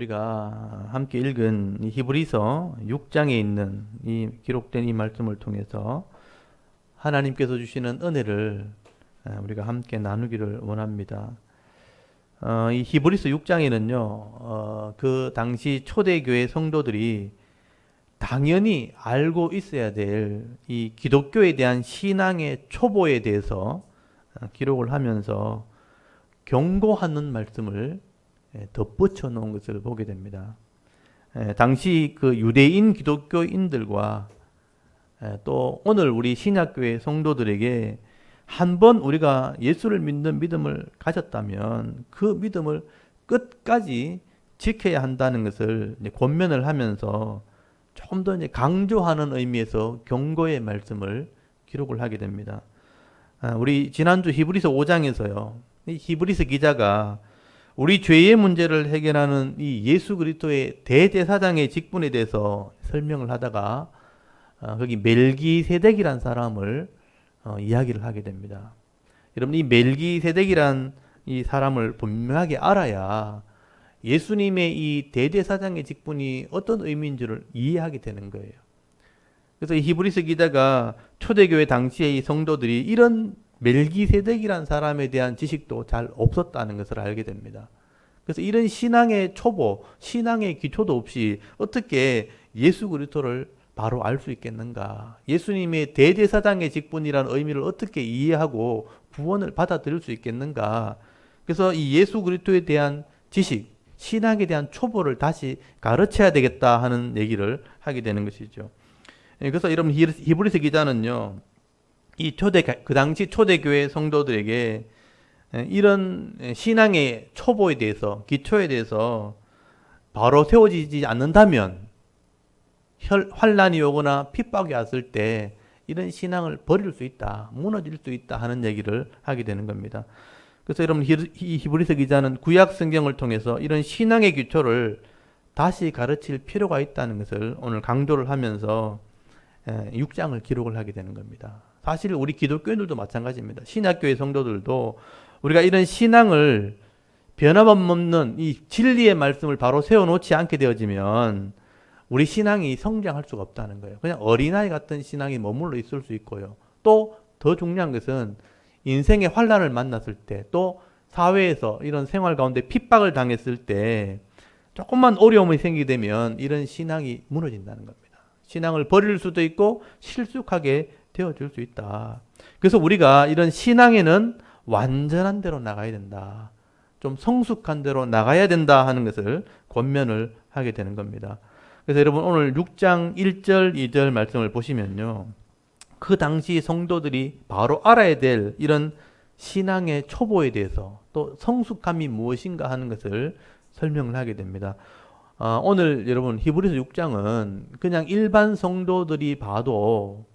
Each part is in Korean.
우리가 함께 읽은 이 히브리서 6장에 있는 이 기록된 이 말씀을 통해서 하나님께서 주시는 은혜를 우리가 함께 나누기를 원합니다. 이 히브리서 6장에는요, 그 당시 초대교회 성도들이 당연히 알고 있어야 될 이 기독교에 대한 신앙의 초보에 대해서 기록을 하면서 경고하는 말씀을 덧붙여 놓은 것을 보게 됩니다. 당시 그 유대인 기독교인들과 또 오늘 우리 신약교회 성도들에게 한번 우리가 예수를 믿는 믿음을 가졌다면 그 믿음을 끝까지 지켜야 한다는 것을 권면을 하면서 조금 더 강조하는 의미에서 경고의 말씀을 기록을 하게 됩니다. 우리 지난주 히브리서 5장에서요, 이 히브리서 기자가 우리 죄의 문제를 해결하는 이 예수 그리스도의 대제사장의 직분에 대해서 설명을 하다가 거기 멜기세덱이란 사람을 이야기를 하게 됩니다. 여러분, 이 멜기세덱이란 이 사람을 분명하게 알아야 예수님의 이 대제사장의 직분이 어떤 의미인지를 이해하게 되는 거예요. 그래서 이 히브리서 기자가 초대교회 당시의 이 성도들이 이런 멜기세덱이란 사람에 대한 지식도 잘 없었다는 것을 알게 됩니다. 그래서 이런 신앙의 초보, 신앙의 기초도 없이 어떻게 예수 그리스도를 바로 알 수 있겠는가? 예수님의 대제사장의 직분이라는 의미를 어떻게 이해하고 구원을 받아들일 수 있겠는가? 그래서 이 예수 그리스도에 대한 지식, 신앙에 대한 초보를 다시 가르쳐야 되겠다 하는 얘기를 하게 되는 것이죠. 그래서 여러분, 히브리서 기자는요, 그 당시 초대교회 성도들에게 이런 신앙의 초보에 대해서, 기초에 대해서 바로 세워지지 않는다면 환란이 오거나 핍박이 왔을 때 이런 신앙을 버릴 수 있다, 무너질 수 있다 하는 얘기를 하게 되는 겁니다. 그래서 여러분, 이 히브리서 기자는 구약 성경을 통해서 이런 신앙의 기초를 다시 가르칠 필요가 있다는 것을 오늘 강조를 하면서 6장을 기록을 하게 되는 겁니다. 사실 우리 기독교인들도 마찬가지입니다. 신약교회 성도들도 우리가 이런 신앙을 변함없는 이 진리의 말씀을 바로 세워놓지 않게 되어지면 우리 신앙이 성장할 수가 없다는 거예요. 그냥 어린아이 같은 신앙이 머물러 있을 수 있고요. 또 더 중요한 것은 인생의 환란을 만났을 때, 또 사회에서 이런 생활 가운데 핍박을 당했을 때 조금만 어려움이 생기게 되면 이런 신앙이 무너진다는 겁니다. 신앙을 버릴 수도 있고 실숙하게 되어질 수 있다. 그래서 우리가 이런 신앙에는 완전한 대로 나가야 된다, 좀 성숙한 대로 나가야 된다 하는 것을 권면을 하게 되는 겁니다. 그래서 여러분, 오늘 6장 1절 2절 말씀을 보시면요, 그 당시 성도들이 바로 알아야 될 이런 신앙의 초보에 대해서 또 성숙함이 무엇인가 하는 것을 설명을 하게 됩니다. 오늘 여러분, 히브리서 6장은 그냥 일반 성도들이 봐도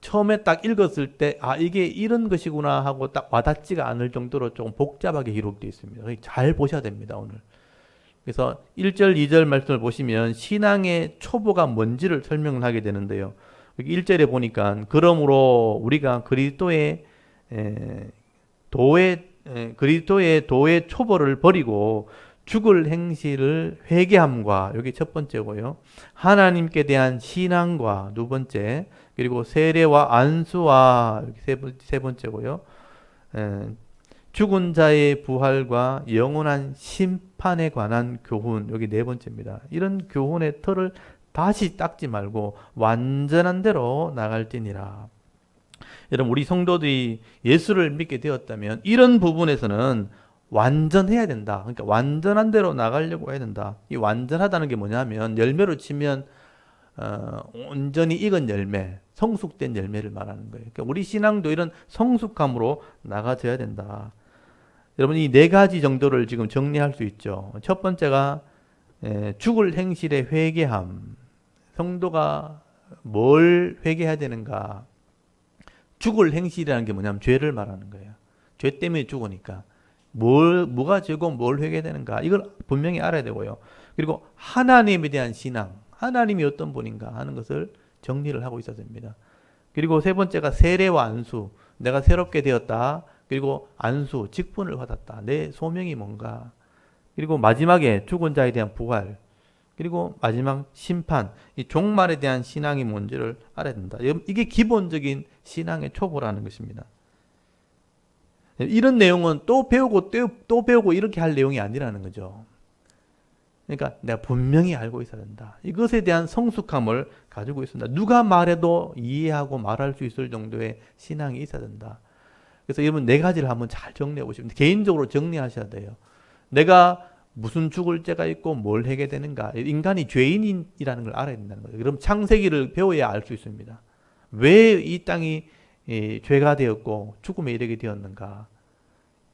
처음에 딱 읽었을 때 이게 이런 것이구나 하고 딱 와닿지가 않을 정도로 조금 복잡하게 기록되어 있습니다. 잘 보셔야 됩니다, 오늘. 그래서 1절 2절 말씀을 보시면 신앙의 초보가 뭔지를 설명을 하게 되는데요, 여기 1절에 보니까 그러므로 우리가 그리스도의 도의 초보를 버리고 죽을 행실을 회개함과, 여기 첫 번째고요, 하나님께 대한 신앙과 두 번째, 그리고 세례와 안수와 세 번째고요, 죽은 자의 부활과 영원한 심판에 관한 교훈, 여기 네 번째입니다. 이런 교훈의 틀을 다시 닦지 말고 완전한 대로 나갈지니라. 여러분, 우리 성도들이 예수를 믿게 되었다면 이런 부분에서는 완전해야 된다. 그러니까 완전한 대로 나가려고 해야 된다. 이 완전하다는 게 뭐냐면, 열매로 치면 온전히 익은 열매, 성숙된 열매를 말하는 거예요. 그러니까 우리 신앙도 이런 성숙함으로 나가져야 된다. 여러분, 이 네 가지 정도를 지금 정리할 수 있죠. 첫 번째가 죽을 행실의 회개함. 성도가 뭘 회개해야 되는가? 죽을 행실이라는 게 뭐냐면 죄를 말하는 거예요. 죄 때문에 죽으니까 뭐가 죄고 뭘 회개해야 되는가? 이걸 분명히 알아야 되고요. 그리고 하나님에 대한 신앙, 하나님이 어떤 분인가 하는 것을 정리를 하고 있어야 됩니다. 그리고 세 번째가 세례와 안수. 내가 새롭게 되었다. 그리고 안수, 직분을 받았다. 내 소명이 뭔가. 그리고 마지막에 죽은 자에 대한 부활, 그리고 마지막 심판, 이 종말에 대한 신앙이 뭔지를 알아야 된다. 이게 기본적인 신앙의 초보라는 것입니다. 이런 내용은 또 배우고 또 배우고 이렇게 할 내용이 아니라는 거죠. 그러니까 내가 분명히 알고 있어야 된다. 이것에 대한 성숙함을 가지고 있습니다. 누가 말해도 이해하고 말할 수 있을 정도의 신앙이 있어야 된다. 그래서 여러분 네 가지를 한번 잘 정리해 보시면 개인적으로 정리하셔야 돼요. 내가 무슨 죽을 죄가 있고 뭘 하게 되는가. 인간이 죄인이라는 걸 알아야 된다는 거예요. 그럼 창세기를 배워야 알 수 있습니다. 왜 이 땅이 죄가 되었고 죽음에 이르게 되었는가.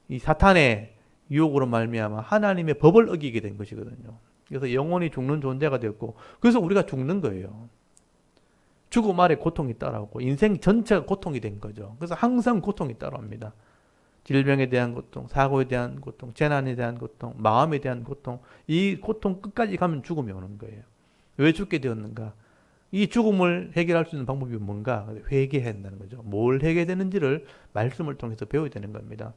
이 사탄의 유혹으로 말미암아 하나님의 법을 어기게 된 것이거든요. 그래서 영원히 죽는 존재가 되었고, 그래서 우리가 죽는 거예요. 죽음 아래 고통이 따라오고 인생 전체가 고통이 된 거죠. 그래서 항상 고통이 따라옵니다. 질병에 대한 고통, 사고에 대한 고통, 재난에 대한 고통, 마음에 대한 고통, 이 고통 끝까지 가면 죽음이 오는 거예요. 왜 죽게 되었는가? 이 죽음을 해결할 수 있는 방법이 뭔가? 회개해야 한다는 거죠. 뭘 해결되는지를 말씀을 통해서 배워야 되는 겁니다.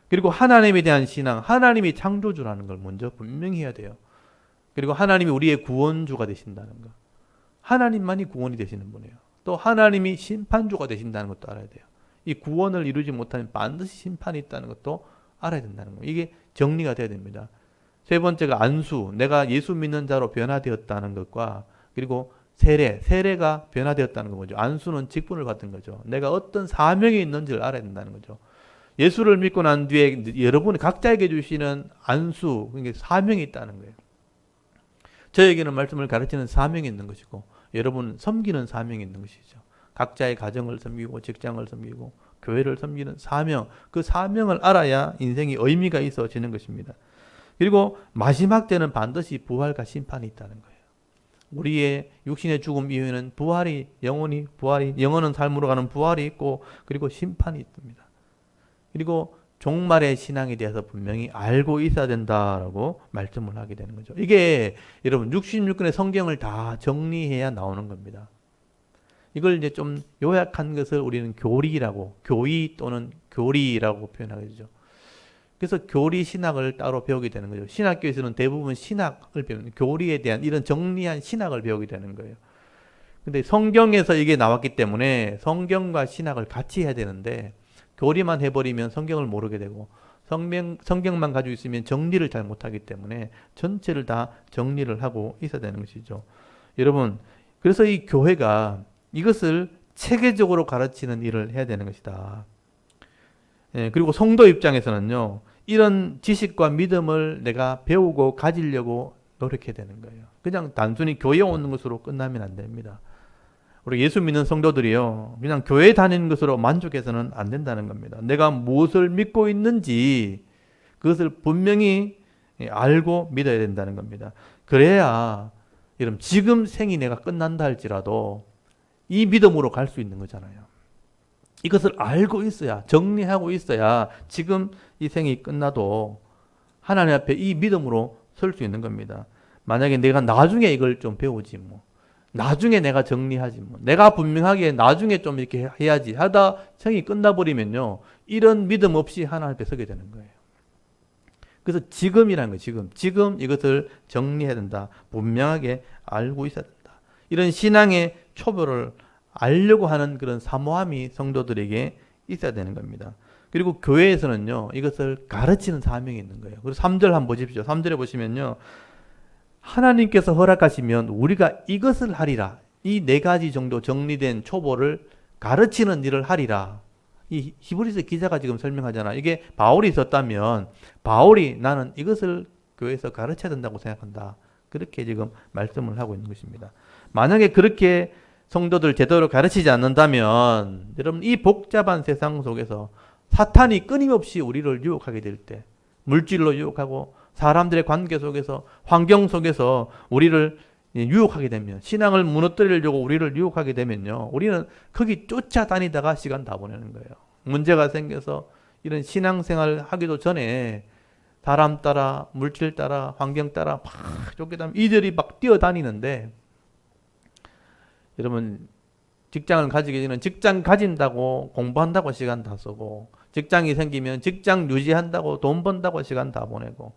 그리고 하나님에 대한 신앙, 하나님이 창조주라는 걸 먼저 분명히 해야 돼요. 그리고 하나님이 우리의 구원주가 되신다는 거. 하나님만이 구원이 되시는 분이에요. 또 하나님이 심판주가 되신다는 것도 알아야 돼요. 이 구원을 이루지 못하면 반드시 심판이 있다는 것도 알아야 된다는 거예요. 이게 정리가 돼야 됩니다. 세 번째가 안수, 내가 예수 믿는 자로 변화되었다는 것과 그리고 세례가 변화되었다는 거죠. 안수는 직분을 받은 거죠. 내가 어떤 사명이 있는지를 알아야 된다는 거죠. 예수를 믿고 난 뒤에 여러분이 각자에게 주시는 안수, 그러니까 사명이 있다는 거예요. 저에게는 말씀을 가르치는 사명이 있는 것이고 여러분은 섬기는 사명이 있는 것이죠. 각자의 가정을 섬기고 직장을 섬기고 교회를 섬기는 사명, 그 사명을 알아야 인생이 의미가 있어지는 것입니다. 그리고 마지막 때는 반드시 부활과 심판이 있다는 거예요. 우리의 육신의 죽음 이후에는 영원한 삶으로 가는 부활이 있고 그리고 심판이 있습니다. 그리고 종말의 신앙에 대해서 분명히 알고 있어야 된다라고 말씀을 하게 되는 거죠. 이게 여러분 66권의 성경을 다 정리해야 나오는 겁니다. 이걸 이제 좀 요약한 것을 우리는 교의 또는 교리라고 표현하게 되죠. 그래서 교리 신학을 따로 배우게 되는 거죠. 신학교에서는 대부분 신학을 배우는, 교리에 대한 이런 정리한 신학을 배우게 되는 거예요. 근데 성경에서 이게 나왔기 때문에 성경과 신학을 같이 해야 되는데 교리만 해버리면 성경을 모르게 되고 성경만 가지고 있으면 정리를 잘 못하기 때문에 전체를 다 정리를 하고 있어야 되는 것이죠. 여러분, 그래서 이 교회가 이것을 체계적으로 가르치는 일을 해야 되는 것이다. 그리고 성도 입장에서는요, 이런 지식과 믿음을 내가 배우고 가지려고 노력해야 되는 거예요. 그냥 단순히 교회 오는 것으로 끝나면 안 됩니다. 우리 예수 믿는 성도들이요, 그냥 교회 다니는 것으로 만족해서는 안 된다는 겁니다. 내가 무엇을 믿고 있는지 그것을 분명히 알고 믿어야 된다는 겁니다. 그래야 여러분 지금 생이 내가 끝난다 할지라도 이 믿음으로 갈 수 있는 거잖아요. 이것을 알고 있어야, 정리하고 있어야 지금 이 생이 끝나도 하나님 앞에 이 믿음으로 설 수 있는 겁니다. 만약에 내가 나중에 이걸 좀 배우지 뭐, 나중에 내가 정리하지 뭐, 내가 분명하게 나중에 좀 이렇게 해야지 하다 생이 끝나버리면요, 이런 믿음 없이 하나님 앞에 서게 되는 거예요. 그래서 지금이라는 거예요. 지금 이것을 정리해야 된다. 분명하게 알고 있어야 된다. 이런 신앙의 초보를 알려고 하는 그런 사모함이 성도들에게 있어야 되는 겁니다. 그리고 교회에서는요, 이것을 가르치는 사명이 있는 거예요. 그리고 3절 한번 보십시오. 3절에 보시면요, 하나님께서 허락하시면 우리가 이것을 하리라. 이 네 가지 정도 정리된 초보를 가르치는 일을 하리라. 이 히브리서 기자가 지금 설명하잖아. 이게 바울이 있었다면 바울이 나는 이것을 교회에서 가르쳐야 된다고 생각한다. 그렇게 지금 말씀을 하고 있는 것입니다. 만약에 그렇게 성도들 제대로 가르치지 않는다면 여러분 이 복잡한 세상 속에서 사탄이 끊임없이 우리를 유혹하게 될 때, 물질로 유혹하고 사람들의 관계 속에서, 환경 속에서 우리를 유혹하게 되면, 신앙을 무너뜨리려고 우리를 유혹하게 되면요, 우리는 거기 쫓아다니다가 시간 다 보내는 거예요. 문제가 생겨서 이런 신앙생활 하기도 전에 사람 따라, 물질 따라, 환경 따라 막 쫓겨다니면 이들이 막 뛰어다니는데, 여러분 직장을 가지게 되면 직장 가진다고 공부한다고 시간 다 쓰고, 직장이 생기면 직장 유지한다고 돈 번다고 시간 다 보내고,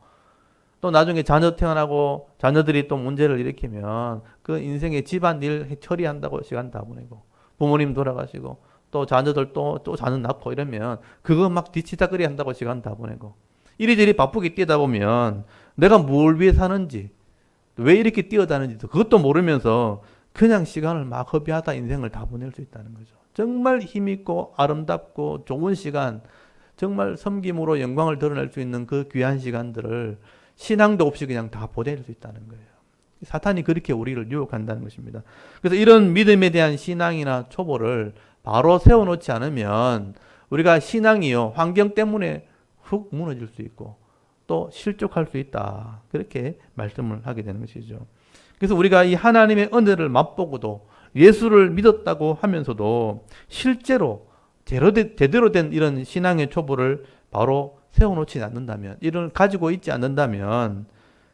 또 나중에 자녀 태어나고 자녀들이 또 문제를 일으키면 그 인생의 집안일 처리한다고 시간 다 보내고 부모님 돌아가시고 또 자녀들 또 자녀 낳고 이러면 그거 막 뒤치다거리 한다고 시간 다 보내고 이리저리 바쁘게 뛰다 보면 내가 뭘 위해 사는지 왜 이렇게 뛰어다니는지 그것도 모르면서 그냥 시간을 막 허비하다 인생을 다 보낼 수 있다는 거죠. 정말 힘있고 아름답고 좋은 시간, 정말 섬김으로 영광을 드러낼 수 있는 그 귀한 시간들을 신앙도 없이 그냥 다 보낼 수 있다는 거예요. 사탄이 그렇게 우리를 유혹한다는 것입니다. 그래서 이런 믿음에 대한 신앙이나 초보를 바로 세워놓지 않으면 우리가 신앙이요 환경 때문에 훅 무너질 수 있고 또 실족할 수 있다. 그렇게 말씀을 하게 되는 것이죠. 그래서 우리가 이 하나님의 은혜를 맛보고도 예수를 믿었다고 하면서도 실제로 제대로 된 이런 신앙의 초보를 바로 세워놓지 않는다면, 이를 가지고 있지 않는다면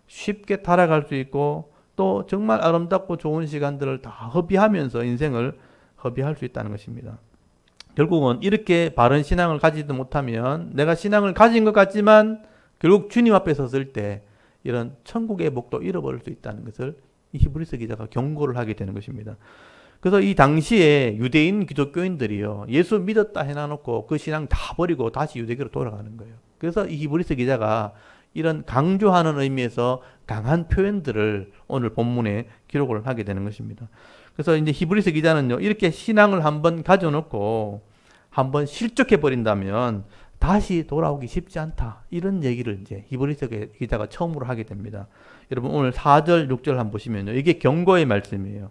쉽게 타락할 수 있고 또 정말 아름답고 좋은 시간들을 다 허비하면서 인생을 허비할 수 있다는 것입니다. 결국은 이렇게 바른 신앙을 가지도 못하면 내가 신앙을 가진 것 같지만 결국 주님 앞에 섰을 때 이런 천국의 복도 잃어버릴 수 있다는 것을 이 히브리서 기자가 경고를 하게 되는 것입니다. 그래서 이 당시에 유대인 기독교인들이요, 예수 믿었다 해놔놓고 그 신앙 다 버리고 다시 유대교로 돌아가는 거예요. 그래서 이 히브리서 기자가 이런 강조하는 의미에서 강한 표현들을 오늘 본문에 기록을 하게 되는 것입니다. 그래서 이제 히브리서 기자는요, 이렇게 신앙을 한번 가져놓고 한번 실족해 버린다면 다시 돌아오기 쉽지 않다. 이런 얘기를 이제 히브리서 기자가 처음으로 하게 됩니다. 여러분 오늘 4절, 6절 한번 보시면요, 이게 경고의 말씀이에요.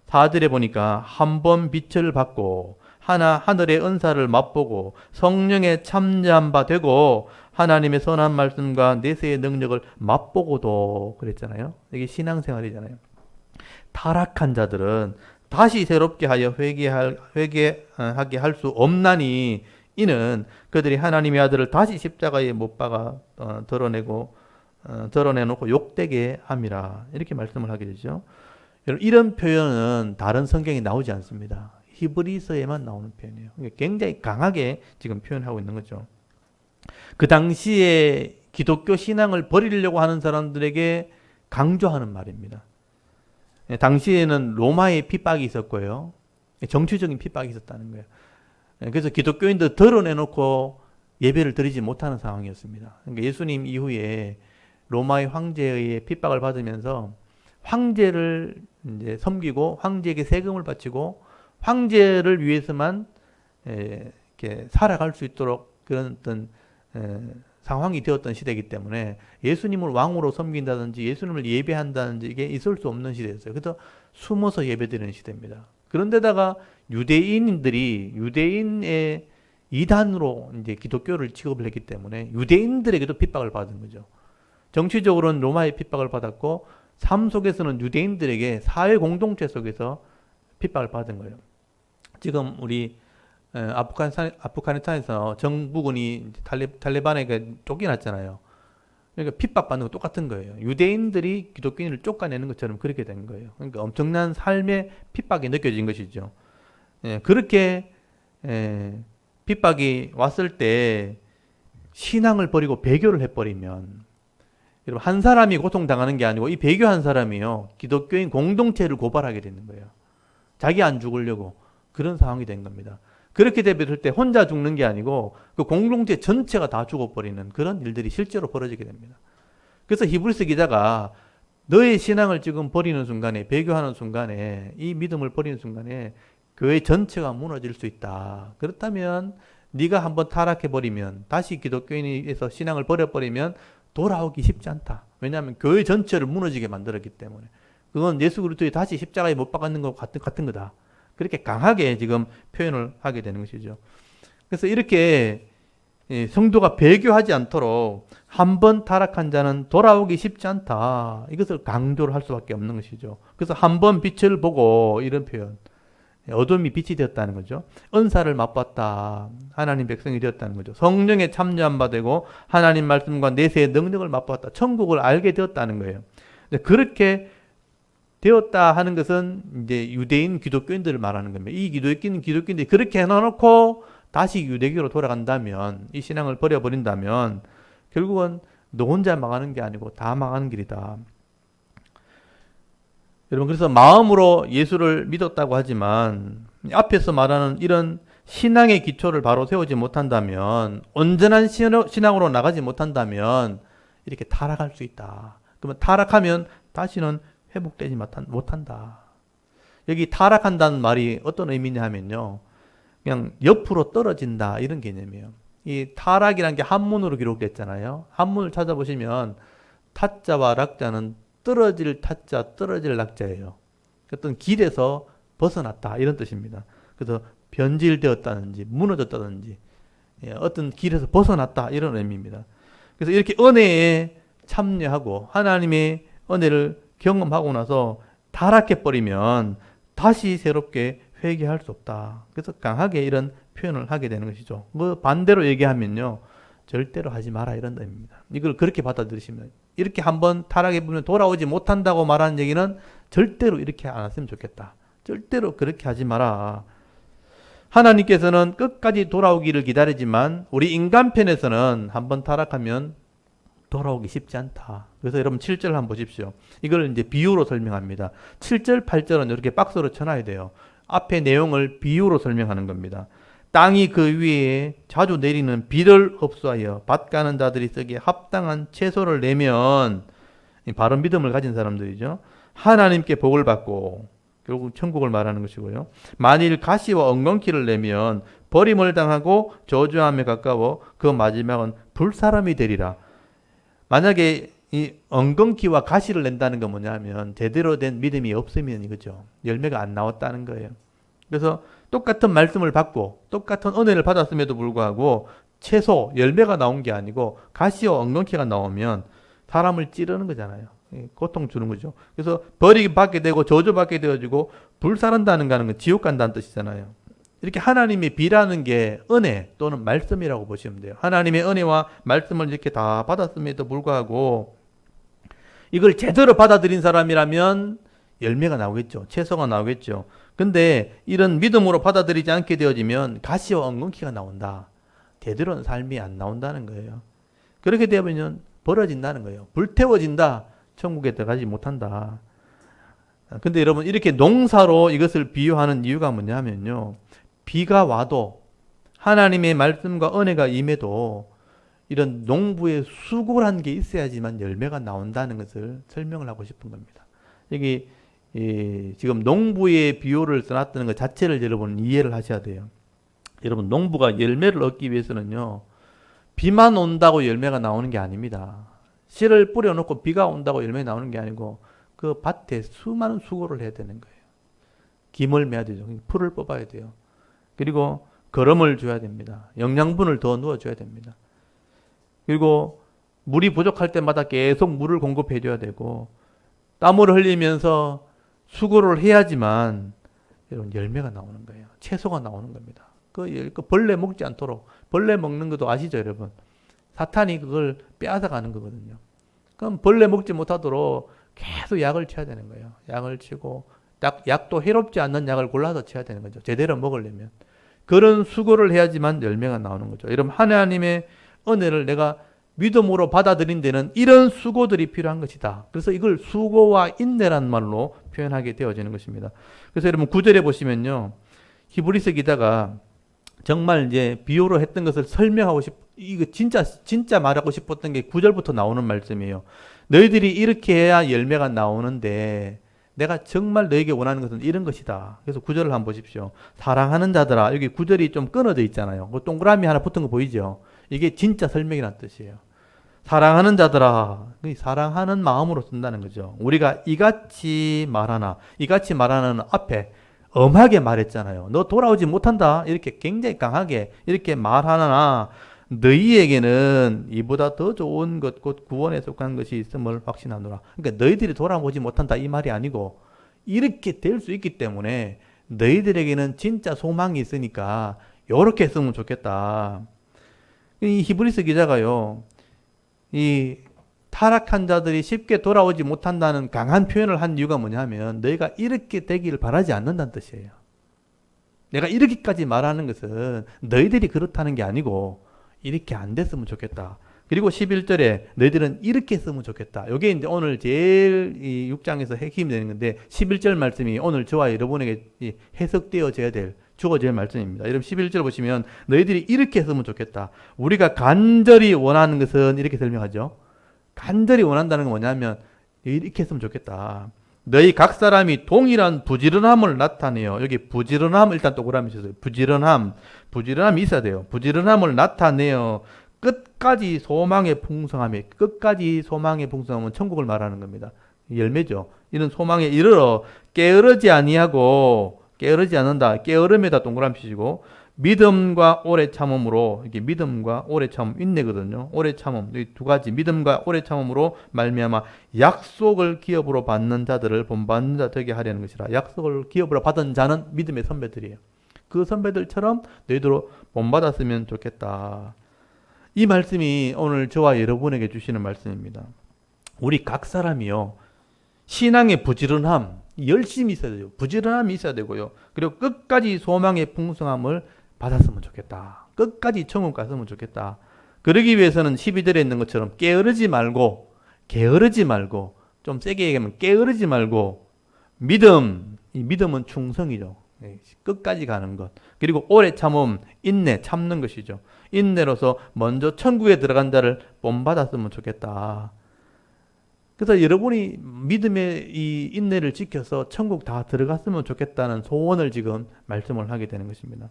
4절에 보니까 한번 빛을 받고 하늘의 은사를 맛보고 성령에 참여한 바 되고 하나님의 선한 말씀과 내세의 능력을 맛보고도 그랬잖아요. 이게 신앙생활이잖아요. 타락한 자들은 다시 새롭게 하여 회개하게 할 수 없나니 이는 그들이 하나님의 아들을 다시 십자가에 못 박아 드러내놓고 욕되게 함이라. 이렇게 말씀을 하게 되죠. 이런 표현은 다른 성경에 나오지 않습니다. 히브리서에만 나오는 표현이에요. 굉장히 강하게 지금 표현하고 있는 거죠. 그 당시에 기독교 신앙을 버리려고 하는 사람들에게 강조하는 말입니다. 당시에는 로마의 핍박이 있었고요. 정치적인 핍박이 있었다는 거예요. 그래서 기독교인들 드러내놓고 예배를 드리지 못하는 상황이었습니다. 그러니까 예수님 이후에 로마의 황제에 의해 핍박을 받으면서 황제를 이제 섬기고 황제에게 세금을 바치고 황제를 위해서만 이렇게 살아갈 수 있도록 그런 어떤 상황이 되었던 시대이기 때문에 예수님을 왕으로 섬긴다든지 예수님을 예배한다든지 이게 있을 수 없는 시대였어요. 그래서 숨어서 예배드리는 시대입니다. 그런데다가 유대인의 이단으로 이제 기독교를 취급을 했기 때문에 유대인들에게도 핍박을 받은 거죠. 정치적으로는 로마의 핍박을 받았고 삶 속에서는 유대인들에게 사회 공동체 속에서 핍박을 받은 거예요. 지금 우리 아프가니스탄에서 정부군이 탈레반에게 쫓겨났잖아요. 그러니까 핍박받는 거 똑같은 거예요. 유대인들이 기독교인을 쫓아내는 것처럼 그렇게 된 거예요. 그러니까 엄청난 삶의 핍박이 느껴진 것이죠. 그렇게 핍박이 왔을 때 신앙을 버리고 배교를 해버리면, 여러분 한 사람이 고통당하는 게 아니고 이 배교한 사람이요, 기독교인 공동체를 고발하게 되는 거예요. 자기 안 죽으려고 그런 상황이 된 겁니다. 그렇게 되었을 때 혼자 죽는 게 아니고 그 공동체 전체가 다 죽어버리는 그런 일들이 실제로 벌어지게 됩니다. 그래서 히브리서 기자가 너의 신앙을 지금 버리는 순간에, 배교하는 순간에, 이 믿음을 버리는 순간에 교회 전체가 무너질 수 있다. 그렇다면 네가 한번 타락해버리면, 다시 기독교인에서 신앙을 버려버리면 돌아오기 쉽지 않다. 왜냐하면 교회 전체를 무너지게 만들었기 때문에. 그건 예수 그리스도에 다시 십자가에 못 박는 것 같은 거다. 그렇게 강하게 지금 표현을 하게 되는 것이죠. 그래서 이렇게 성도가 배교하지 않도록 한번 타락한 자는 돌아오기 쉽지 않다. 이것을 강조를 할 수밖에 없는 것이죠. 그래서 한번 빛을 보고, 이런 표현. 어둠이 빛이 되었다는 거죠. 은사를 맛봤다. 하나님 백성이 되었다는 거죠. 성령에 참여한 바 되고 하나님 말씀과 내세의 능력을 맛봤다. 천국을 알게 되었다는 거예요. 그렇게 되었다 하는 것은 이제 유대인 기독교인들을 말하는 겁니다. 이 기독교인들이 그렇게 해놓고 다시 유대교로 돌아간다면, 이 신앙을 버려버린다면 결국은 너 혼자 망하는 게 아니고 다 망하는 길이다. 여러분, 그래서 마음으로 예수를 믿었다고 하지만 앞에서 말하는 이런 신앙의 기초를 바로 세우지 못한다면, 온전한 신앙으로 나가지 못한다면 이렇게 타락할 수 있다. 그러면 타락하면 다시는 회복되지 못한다. 여기 타락한다는 말이 어떤 의미냐 하면요, 그냥 옆으로 떨어진다 이런 개념이에요. 이 타락이라는 게 한문으로 기록됐잖아요. 한문을 찾아보시면 타자와 락자는 떨어질 타자, 떨어질 락자예요. 어떤 길에서 벗어났다 이런 뜻입니다. 그래서 변질되었다든지 무너졌다든지 어떤 길에서 벗어났다 이런 의미입니다. 그래서 이렇게 은혜에 참여하고 하나님의 은혜를 경험하고 나서 타락해버리면 다시 새롭게 회개할 수 없다. 그래서 강하게 이런 표현을 하게 되는 것이죠. 뭐 반대로 얘기하면요, 절대로 하지 마라 이런 의미입니다. 이걸 그렇게 받아들이시면, 이렇게 한번 타락해보면 돌아오지 못한다고 말하는 얘기는 절대로 이렇게 안 했으면 좋겠다. 절대로 그렇게 하지 마라. 하나님께서는 끝까지 돌아오기를 기다리지만 우리 인간편에서는 한번 타락하면 돌아오기 쉽지 않다. 그래서 여러분 7절 한번 보십시오. 이걸 이제 비유로 설명합니다. 7절, 8절은 이렇게 박스로 쳐놔야 돼요. 앞에 내용을 비유로 설명하는 겁니다. 땅이 그 위에 자주 내리는 비를 흡수하여 밭 가는 자들이 쓰기에 합당한 채소를 내면, 바른 믿음을 가진 사람들이죠, 하나님께 복을 받고, 결국 천국을 말하는 것이고요. 만일 가시와 엉겅퀴를 내면 버림을 당하고 저주함에 가까워 그 마지막은 불사람이 되리라. 만약에 이 엉겅퀴와 가시를 낸다는 건 뭐냐면 제대로 된 믿음이 없으면 이거죠. 열매가 안 나왔다는 거예요. 그래서 똑같은 말씀을 받고 똑같은 은혜를 받았음에도 불구하고 채소, 열매가 나온 게 아니고 가시와 엉겅퀴가 나오면 사람을 찌르는 거잖아요. 고통 주는 거죠. 그래서 벌이 받게 되고 저주받게 되어지고 불사른다는 건 지옥 간다는 뜻이잖아요. 이렇게 하나님의 비라는 게 은혜 또는 말씀이라고 보시면 돼요. 하나님의 은혜와 말씀을 이렇게 다 받았음에도 불구하고 이걸 제대로 받아들인 사람이라면 열매가 나오겠죠. 채소가 나오겠죠. 근데 이런 믿음으로 받아들이지 않게 되어지면 가시와 엉겅퀴가 나온다. 제대로는 삶이 안 나온다는 거예요. 그렇게 되면 벌어진다는 거예요. 불태워진다. 천국에 들어가지 못한다. 근데 여러분, 이렇게 농사로 이것을 비유하는 이유가 뭐냐면요, 비가 와도 하나님의 말씀과 은혜가 임해도 이런 농부의 수고란 게 있어야지만 열매가 나온다는 것을 설명을 하고 싶은 겁니다. 여기 지금 농부의 비유를 써놨다는 것 자체를 여러분 이해를 하셔야 돼요. 여러분, 농부가 열매를 얻기 위해서는요, 비만 온다고 열매가 나오는 게 아닙니다. 씨를 뿌려놓고 비가 온다고 열매 나오는 게 아니고 그 밭에 수많은 수고를 해야 되는 거예요. 김을 매야 되죠. 풀을 뽑아야 돼요. 그리고 거름을 줘야 됩니다. 영양분을 더 넣어줘야 됩니다. 그리고 물이 부족할 때마다 계속 물을 공급해 줘야 되고 땀을 흘리면서 수고를 해야지만 여러분 열매가 나오는 거예요. 채소가 나오는 겁니다. 그 벌레 먹지 않도록, 벌레 먹는 것도 아시죠, 여러분? 사탄이 그걸 빼앗아 가는 거거든요. 그럼 벌레 먹지 못하도록 계속 약을 쳐야 되는 거예요. 약을 치고 약도 해롭지 않는 약을 골라서 쳐야 되는 거죠. 제대로 먹으려면. 그런 수고를 해야지만 열매가 나오는 거죠. 여러분, 하나님의 은혜를 내가 믿음으로 받아들인 데는 이런 수고들이 필요한 것이다. 그래서 이걸 수고와 인내라는 말로 표현하게 되어지는 것입니다. 그래서 여러분 9절에 보시면요, 히브리서 기자가 정말 이제 비유로 했던 것을 설명하고 이거 진짜 말하고 싶었던 게 9절부터 나오는 말씀이에요. 너희들이 이렇게 해야 열매가 나오는데 내가 정말 너에게 원하는 것은 이런 것이다. 그래서 9절을 한번 보십시오. 사랑하는 자들아, 여기 9절이 좀 끊어져 있잖아요. 그 동그라미 하나 붙은 거 보이죠? 이게 진짜 설명이라는 뜻이에요. 사랑하는 자들아, 사랑하는 마음으로 쓴다는 거죠. 우리가 이같이 말하나, 이같이 말하는 앞에 엄하게 말했잖아요. 너 돌아오지 못한다. 이렇게 굉장히 강하게 이렇게 말하나 너희에게는 이보다 더 좋은 것, 곧 구원에 속한 것이 있음을 확신하노라. 그러니까 너희들이 돌아오지 못한다 이 말이 아니고 이렇게 될 수 있기 때문에 너희들에게는 진짜 소망이 있으니까 이렇게 했으면 좋겠다. 이 히브리서 기자가요, 이 타락한 자들이 쉽게 돌아오지 못한다는 강한 표현을 한 이유가 뭐냐면 너희가 이렇게 되기를 바라지 않는다는 뜻이에요. 내가 이렇게까지 말하는 것은 너희들이 그렇다는 게 아니고 이렇게 안 됐으면 좋겠다. 그리고 11절에 너희들은 이렇게 쓰면 좋겠다. 이게 이제 오늘 제일 이 6장에서 핵심이 되는 건데 11절 말씀이 오늘 저와 여러분에게 해석되어져야 될 주어질 말씀입니다. 여러분 11절 보시면 너희들이 이렇게 쓰면 좋겠다. 우리가 간절히 원하는 것은 이렇게 설명하죠. 간절히 원한다는 건 뭐냐면 이렇게 했으면 좋겠다. 너희 각 사람이 동일한 부지런함을 나타내요. 여기 부지런함 일단 동그라미 주세요. 부지런함이 있어야 돼요. 부지런함을 나타내요. 끝까지 소망의 풍성함이, 끝까지 소망의 풍성함은 천국을 말하는 겁니다. 열매죠. 이런 소망에 이르러 게으르지 아니하고, 게으르지 않는다. 게으름에다 동그라미 치시고, 믿음과 오래 참음으로, 이게 믿음과 오래 참음 인내거든요. 오래 참음, 이 두 가지 믿음과 오래 참음으로 말미암아 약속을 기업으로 받는 자들을 본받는 자 되게 하려는 것이라. 약속을 기업으로 받은 자는 믿음의 선배들이에요. 그 선배들처럼 너희도 본받았으면 좋겠다. 이 말씀이 오늘 저와 여러분에게 주시는 말씀입니다. 우리 각 사람이요, 신앙의 부지런함, 열심히 있어야 돼요. 부지런함이 있어야 되고요. 그리고 끝까지 소망의 풍성함을 받았으면 좋겠다. 끝까지 천국 갔으면 좋겠다. 그러기 위해서는 12절에 있는 것처럼 게으르지 말고, 좀 세게 얘기하면 게으르지 말고, 이 믿음은 충성이죠. 끝까지 가는 것. 그리고 오래 참음, 인내, 참는 것이죠. 인내로서 먼저 천국에 들어간 자를 본받았으면 좋겠다. 그래서 여러분이 믿음의 이 인내를 지켜서 천국 다 들어갔으면 좋겠다는 소원을 지금 말씀을 하게 되는 것입니다.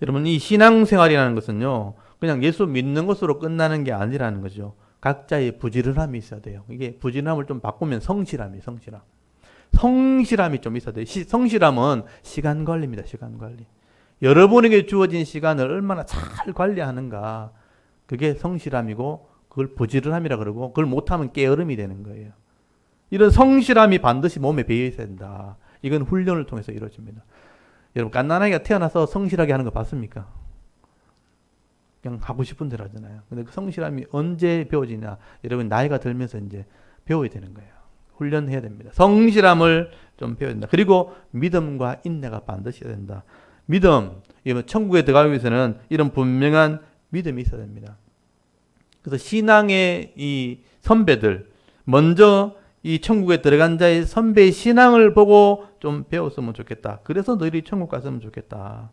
여러분, 이 신앙생활이라는 것은요, 그냥 예수 믿는 것으로 끝나는 게 아니라는 거죠. 각자의 부지런함이 있어야 돼요. 이게 부지런함을 좀 바꾸면 성실함이 좀 있어야 돼요. 성실함은 시간 관리입니다. 시간 관리. 여러분에게 주어진 시간을 얼마나 잘 관리하는가. 그게 성실함이고, 그걸 부지런함이라 그러고, 그걸 못하면 게으름이 되는 거예요. 이런 성실함이 반드시 몸에 배어 있어야 된다. 이건 훈련을 통해서 이루어집니다. 여러분, 갓난아기가 태어나서 성실하게 하는 거 봤습니까? 그냥 하고 싶은 대로 하잖아요. 근데 그 성실함이 언제 배워지냐? 여러분, 나이가 들면서 이제 배워야 되는 거예요. 훈련해야 됩니다. 성실함을 좀 배워야 된다. 그리고 믿음과 인내가 반드시 있어야 된다. 믿음, 천국에 들어가기 위해서는 이런 분명한 믿음이 있어야 됩니다. 그래서 신앙의 이 선배들, 먼저 이 천국에 들어간 자의 선배의 신앙을 보고 좀 배웠으면 좋겠다. 그래서 너희들이 천국 갔으면 좋겠다.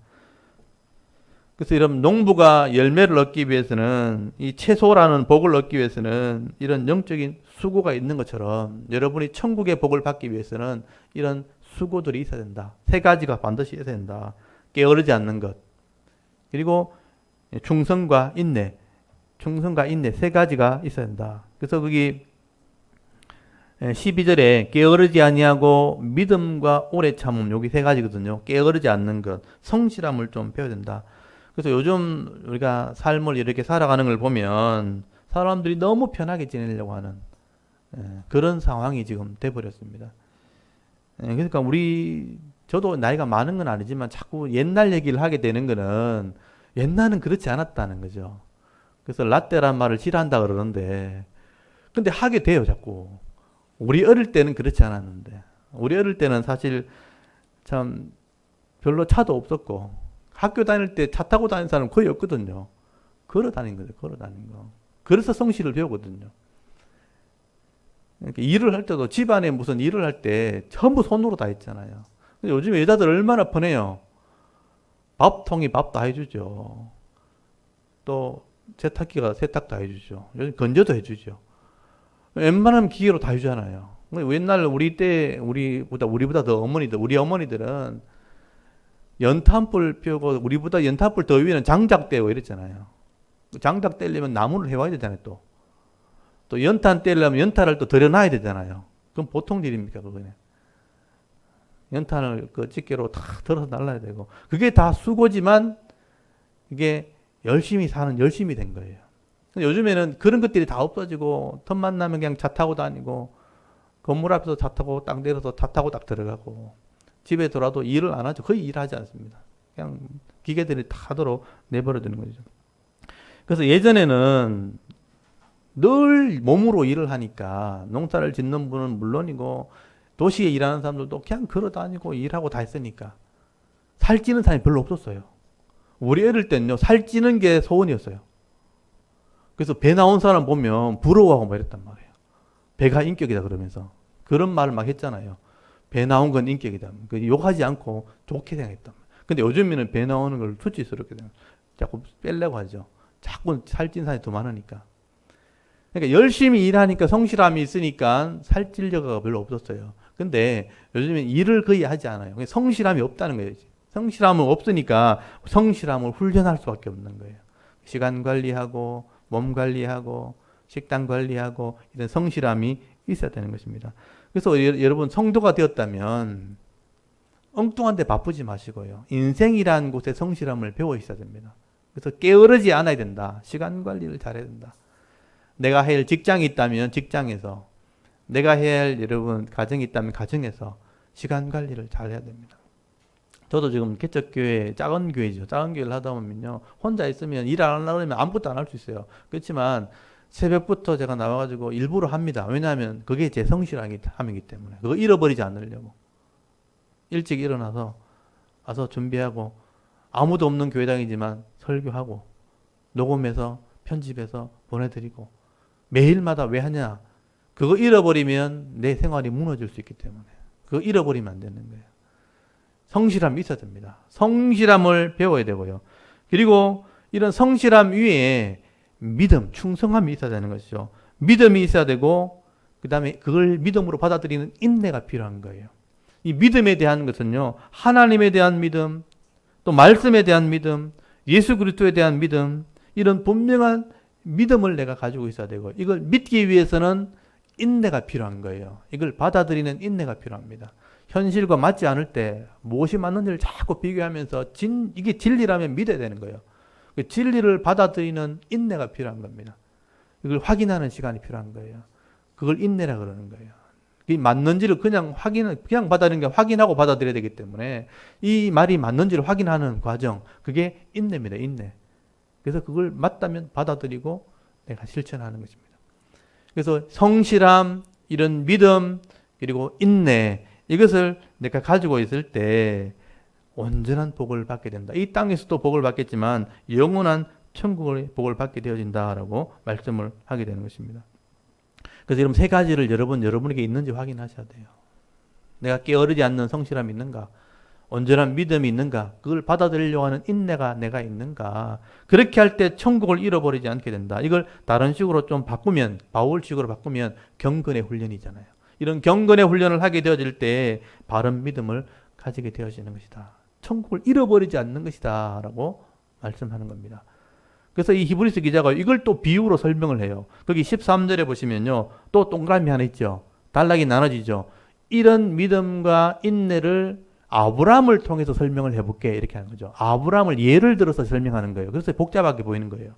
그래서 이런 농부가 열매를 얻기 위해서는, 이 채소라는 복을 얻기 위해서는 이런 영적인 수고가 있는 것처럼 여러분이 천국의 복을 받기 위해서는 이런 수고들이 있어야 된다. 세 가지가 반드시 있어야 된다. 게으르지 않는 것, 그리고 충성과 인내 세 가지가 있어야 된다. 그래서 거기 12절에 게으르지 아니하고 믿음과 오래 참음, 여기 세 가지거든요. 게으르지 않는 것, 성실함을 좀 배워야 된다. 그래서 요즘 우리가 삶을 이렇게 살아가는 걸 보면 사람들이 너무 편하게 지내려고 하는 그런 상황이 지금 돼버렸습니다. 그러니까 저도 나이가 많은 건 아니지만 자꾸 옛날 얘기를 하게 되는 거는 옛날은 그렇지 않았다는 거죠. 그래서 라떼란 말을 싫어한다 그러는데, 근데 하게 돼요, 자꾸. 우리 어릴 때는 그렇지 않았는데, 우리 어릴 때는 사실 참 별로 차도 없었고, 학교 다닐 때 차 타고 다니는 사람은 거의 없거든요. 걸어 다닌 거죠, 걸어 다닌 거. 그래서 성실을 배우거든요. 그러니까 일을 할 때도 집안에 무슨 일을 할 때 전부 손으로 다 했잖아요. 근데 요즘 여자들 얼마나 편해요. 밥통이 밥 다 해주죠. 또 세탁기가 세탁 다 해주죠. 요즘 건조도 해주죠. 웬만하면 기계로 다 해주잖아요. 옛날 우리보다 더 우리 어머니들은 연탄불 피우고, 우리보다 연탄불 더 위에는 장작 떼고 이랬잖아요. 장작 떼려면 나무를 해와야 되잖아요, 또 연탄 떼려면 연탄을 또 들여놔야 되잖아요. 그럼 보통 일입니까, 그거는? 연탄을 그 집게로 다 들어서 날라야 되고, 그게 다 수고지만 이게 열심히 된 거예요. 요즘에는 그런 것들이 다 없어지고, 틈만 나면 그냥 차 타고 다니고, 건물 앞에서 차 타고 딱 내려서 차 타고 딱 들어가고, 집에 들어와도 일을 안 하죠. 거의 일하지 않습니다. 그냥 기계들이 다 하도록 내버려두는 거죠. 그래서 예전에는 늘 몸으로 일을 하니까 농사를 짓는 분은 물론이고 도시에 일하는 사람들도 그냥 걸어 다니고 일하고 다 했으니까 살찌는 사람이 별로 없었어요. 우리 어릴 때는요, 살찌는 게 소원이었어요. 그래서 배 나온 사람 보면 부러워하고 막 이랬단 말이에요. 배가 인격이다 그러면서. 그런 말을 막 했잖아요. 배 나온 건 인격이다. 욕하지 않고 좋게 생각했단 말이에요. 근데 요즘에는 배 나오는 걸 수치스럽게 자꾸 빼려고 하죠. 자꾸 살찐 사람이 더 많으니까. 그러니까 열심히 일하니까 성실함이 있으니까 살찔 여가가 별로 없었어요. 근데 요즘엔 일을 거의 하지 않아요. 성실함이 없다는 거예요. 성실함은 없으니까 성실함을 훈련할 수밖에 없는 거예요. 시간 관리하고 몸 관리하고 식단 관리하고 이런 성실함이 있어야 되는 것입니다. 그래서 여러분 성도가 되었다면 엉뚱한 데 바쁘지 마시고요. 인생이라는 곳에 성실함을 배워 있어야 됩니다. 그래서 게으르지 않아야 된다. 시간 관리를 잘해야 된다. 내가 해야 할 직장이 있다면 직장에서, 내가 해야 할 여러분 가정이 있다면 가정에서 시간 관리를 잘해야 됩니다. 저도 지금 개척교회, 작은 교회죠. 작은 교회를 하다 보면요. 혼자 있으면 일 안 하려고 하면 아무것도 안 할 수 있어요. 그렇지만 새벽부터 제가 나와가지고 일부러 합니다. 왜냐하면 그게 제 성실함이기 때문에. 그거 잃어버리지 않으려고. 일찍 일어나서 와서 준비하고 아무도 없는 교회당이지만 설교하고 녹음해서 편집해서 보내드리고 매일마다 왜 하냐? 그거 잃어버리면 내 생활이 무너질 수 있기 때문에. 그거 잃어버리면 안 되는 거예요. 성실함이 있어야 됩니다. 성실함을 배워야 되고요. 그리고 이런 성실함 위에 믿음, 충성함이 있어야 되는 것이죠. 믿음이 있어야 되고 그 다음에 그걸 믿음으로 받아들이는 인내가 필요한 거예요. 이 믿음에 대한 것은요. 하나님에 대한 믿음, 또 말씀에 대한 믿음, 예수 그리스도에 대한 믿음, 이런 분명한 믿음을 내가 가지고 있어야 되고 이걸 믿기 위해서는 인내가 필요한 거예요. 이걸 받아들이는 인내가 필요합니다. 현실과 맞지 않을 때 무엇이 맞는지를 자꾸 비교하면서 이게 진리라면 믿어야 되는 거예요. 그 진리를 받아들이는 인내가 필요한 겁니다. 이걸 확인하는 시간이 필요한 거예요. 그걸 인내라 그러는 거예요. 이 맞는지를 그냥 받아들이는 게 확인하고 받아들여야 되기 때문에 이 말이 맞는지를 확인하는 과정, 그게 인내입니다. 인내. 그래서 그걸 맞다면 받아들이고 내가 실천하는 것입니다. 그래서 성실함, 이런 믿음, 그리고 인내, 이것을 내가 가지고 있을 때 온전한 복을 받게 된다. 이 땅에서도 복을 받겠지만 영원한 천국의 복을 받게 되어진다라고 말씀을 하게 되는 것입니다. 그래서 여러분 세 가지를 여러분에게 있는지 확인하셔야 돼요. 내가 게으르지 않는 성실함이 있는가? 온전한 믿음이 있는가? 그걸 받아들이려고 하는 인내가 내가 있는가? 그렇게 할 때 천국을 잃어버리지 않게 된다. 이걸 다른 식으로 좀 바꾸면, 바울식으로 바꾸면 경건의 훈련이잖아요. 이런 경건의 훈련을 하게 되어질 때 바른 믿음을 가지게 되어지는 것이다. 천국을 잃어버리지 않는 것이다 라고 말씀하는 겁니다. 그래서 이 히브리서 기자가 이걸 또 비유로 설명을 해요. 거기 13절에 보시면요. 또 동그라미 하나 있죠. 단락이 나눠지죠. 이런 믿음과 인내를 아브라함을 통해서 설명을 해볼게 이렇게 하는 거죠. 아브라함을 예를 들어서 설명하는 거예요. 그래서 복잡하게 보이는 거예요.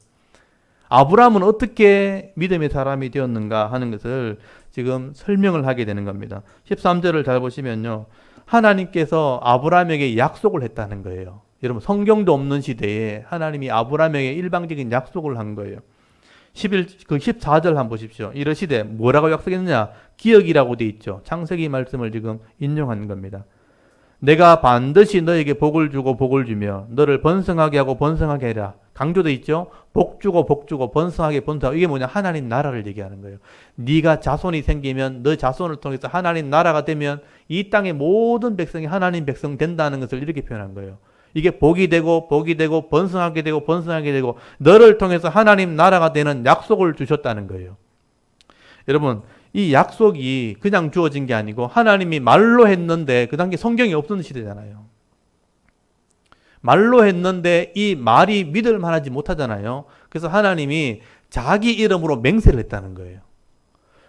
아브라함은 어떻게 믿음의 사람이 되었는가 하는 것을 지금 설명을 하게 되는 겁니다. 13절을 잘 보시면요. 하나님께서 아브라함에게 약속을 했다는 거예요. 여러분 성경도 없는 시대에 하나님이 아브라함에게 일방적인 약속을 한 거예요. 14절 한번 보십시오. 이러시되 뭐라고 약속했느냐? 기억이라고 돼 있죠. 창세기 말씀을 지금 인용한 겁니다. 내가 반드시 너에게 복을 주고 복을 주며 너를 번성하게 하고 번성하게 해라. 강조돼 있죠. 복 주고 복 주고 번성하게 번성하게. 이게 뭐냐? 하나님 나라를 얘기하는 거예요. 네가 자손이 생기면 너 자손을 통해서 하나님 나라가 되면 이 땅의 모든 백성이 하나님 백성 된다는 것을 이렇게 표현한 거예요. 이게 복이 되고 번성하게 되고 번성하게 되고 너를 통해서 하나님 나라가 되는 약속을 주셨다는 거예요. 여러분 이 약속이 그냥 주어진 게 아니고 하나님이 말로 했는데 그 당시에 성경이 없던 시대잖아요. 말로 했는데 이 말이 믿을 만하지 못하잖아요. 그래서 하나님이 자기 이름으로 맹세를 했다는 거예요.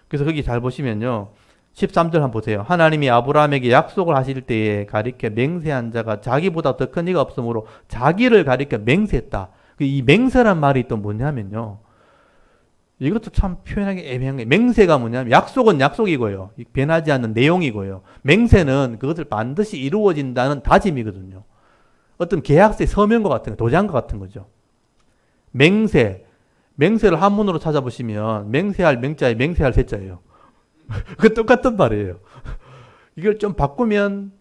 그래서 거기 잘 보시면요. 13절 한번 보세요. 하나님이 아브라함에게 약속을 하실 때에 가리켜 맹세한 자가 자기보다 더 큰 이가 없으므로 자기를 가리켜 맹세했다. 이 맹세란 말이 또 뭐냐면요. 이것도 참 표현하기 애매한 게 맹세가 뭐냐면 약속은 약속이고요. 변하지 않는 내용이고요. 맹세는 그것을 반드시 이루어진다는 다짐이거든요. 어떤 계약서의 서명과 같은 거, 도장과 같은 거죠. 맹세를 한문으로 찾아보시면 맹세할 맹자에 맹세할 세자예요. 그 똑같은 말이에요. 이걸 좀 바꾸면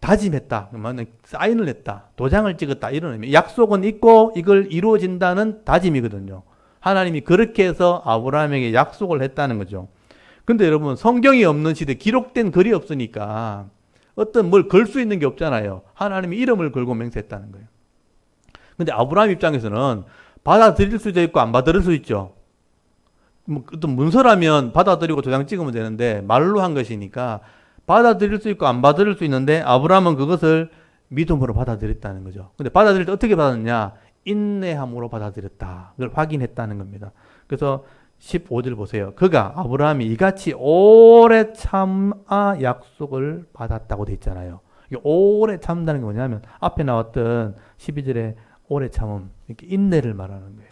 다짐했다. 그러면 사인을 했다. 도장을 찍었다. 이런 의미. 약속은 있고 이걸 이루어진다는 다짐이거든요. 하나님이 그렇게 해서 아브라함에게 약속을 했다는 거죠. 근데 여러분, 성경이 없는 시대, 기록된 글이 없으니까 어떤 뭘 걸 수 있는 게 없잖아요. 하나님이 이름을 걸고 맹세했다는 거예요. 근데 아브라함 입장에서는 받아들일 수도 있고 안 받아들일 수 있죠. 뭐 어떤 문서라면 받아들이고 도장 찍으면 되는데 말로 한 것이니까 받아들일 수 있고 안 받아들일 수 있는데 아브라함은 그것을 믿음으로 받아들였다는 거죠. 근데 받아들일 때 어떻게 받았느냐? 인내함으로 받아들였다. 그걸 확인했다는 겁니다. 그래서 15절 보세요. 그가 아브라함이 이같이 오래 참아 약속을 받았다고 돼 있잖아요. 오래 참다는 게 뭐냐면 앞에 나왔던 12절에 오래 참음, 이렇게 인내를 말하는 거예요.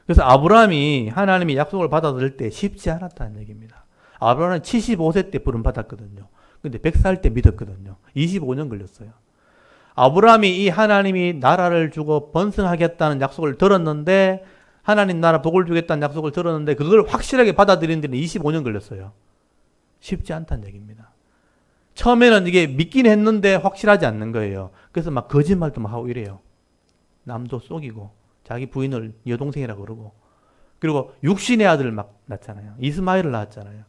그래서 아브라함이 하나님의 약속을 받아들일 때 쉽지 않았다는 얘기입니다. 아브라함은 75세 때 부름 받았거든요. 근데 100살 때 믿었거든요. 25년 걸렸어요. 아브라함이 이 하나님이 나라를 주고 번성하겠다는 약속을 들었는데, 하나님 나라 복을 주겠다는 약속을 들었는데 그걸 확실하게 받아들이는 데는 25년 걸렸어요. 쉽지 않다는 얘기입니다. 처음에는 이게 믿긴 했는데 확실하지 않는 거예요. 그래서 막 거짓말도 막 하고 이래요. 남도 속이고 자기 부인을 여동생이라고 그러고, 그리고 육신의 아들을 막 낳잖아요. 이스마엘을 낳았잖아요.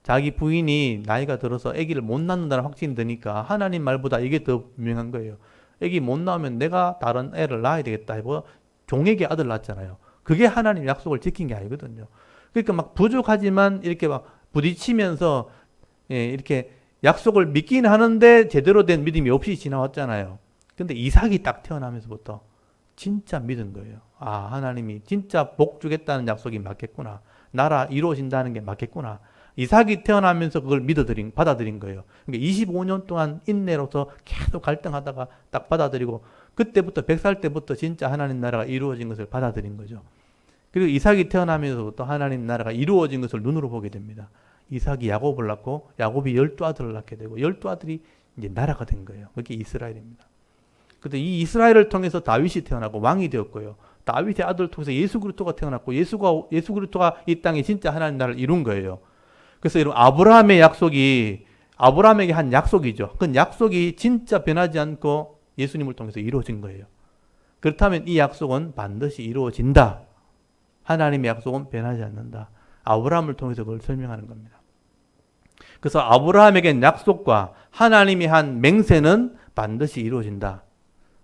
자기 부인이 나이가 들어서 아기를 못 낳는다는 확신이 드니까 하나님 말보다 이게 더 분명한 거예요. 아기 못 낳으면 내가 다른 애를 낳아야 되겠다 해서 종에게 아들 낳았잖아요. 그게 하나님 약속을 지킨 게 아니거든요. 그러니까 막 부족하지만 이렇게 막 부딪히면서 이렇게 약속을 믿긴 하는데 제대로 된 믿음이 없이 지나왔잖아요. 근데 이삭이 딱 태어나면서부터 진짜 믿은 거예요. 아, 하나님이 진짜 복 주겠다는 약속이 맞겠구나. 나라 이루어진다는 게 맞겠구나. 이삭이 태어나면서 그걸 받아들인 거예요. 그러니까 25년 동안 인내로서 계속 갈등하다가 딱 받아들이고, 그때부터 100살 때부터 진짜 하나님 나라가 이루어진 것을 받아들인 거죠. 그리고 이삭이 태어나면서부터 하나님 나라가 이루어진 것을 눈으로 보게 됩니다. 이삭이 야곱을 낳고 야곱이 12아들을 낳게 되고 12아들이 이제 나라가 된 거예요. 그게 이스라엘입니다. 근데 이 이스라엘을 통해서 다윗이 태어나고 왕이 되었고요. 다윗의 아들을 통해서 예수 그리스도가 태어났고 예수 그리스도가 이 땅에 진짜 하나님 나라를 이룬 거예요. 그래서 이런 아브라함의 약속이 아브라함에게 한 약속이죠. 그 약속이 진짜 변하지 않고 예수님을 통해서 이루어진 거예요. 그렇다면 이 약속은 반드시 이루어진다. 하나님의 약속은 변하지 않는다. 아브라함을 통해서 그걸 설명하는 겁니다. 그래서 아브라함에겐 약속과 하나님이 한 맹세는 반드시 이루어진다.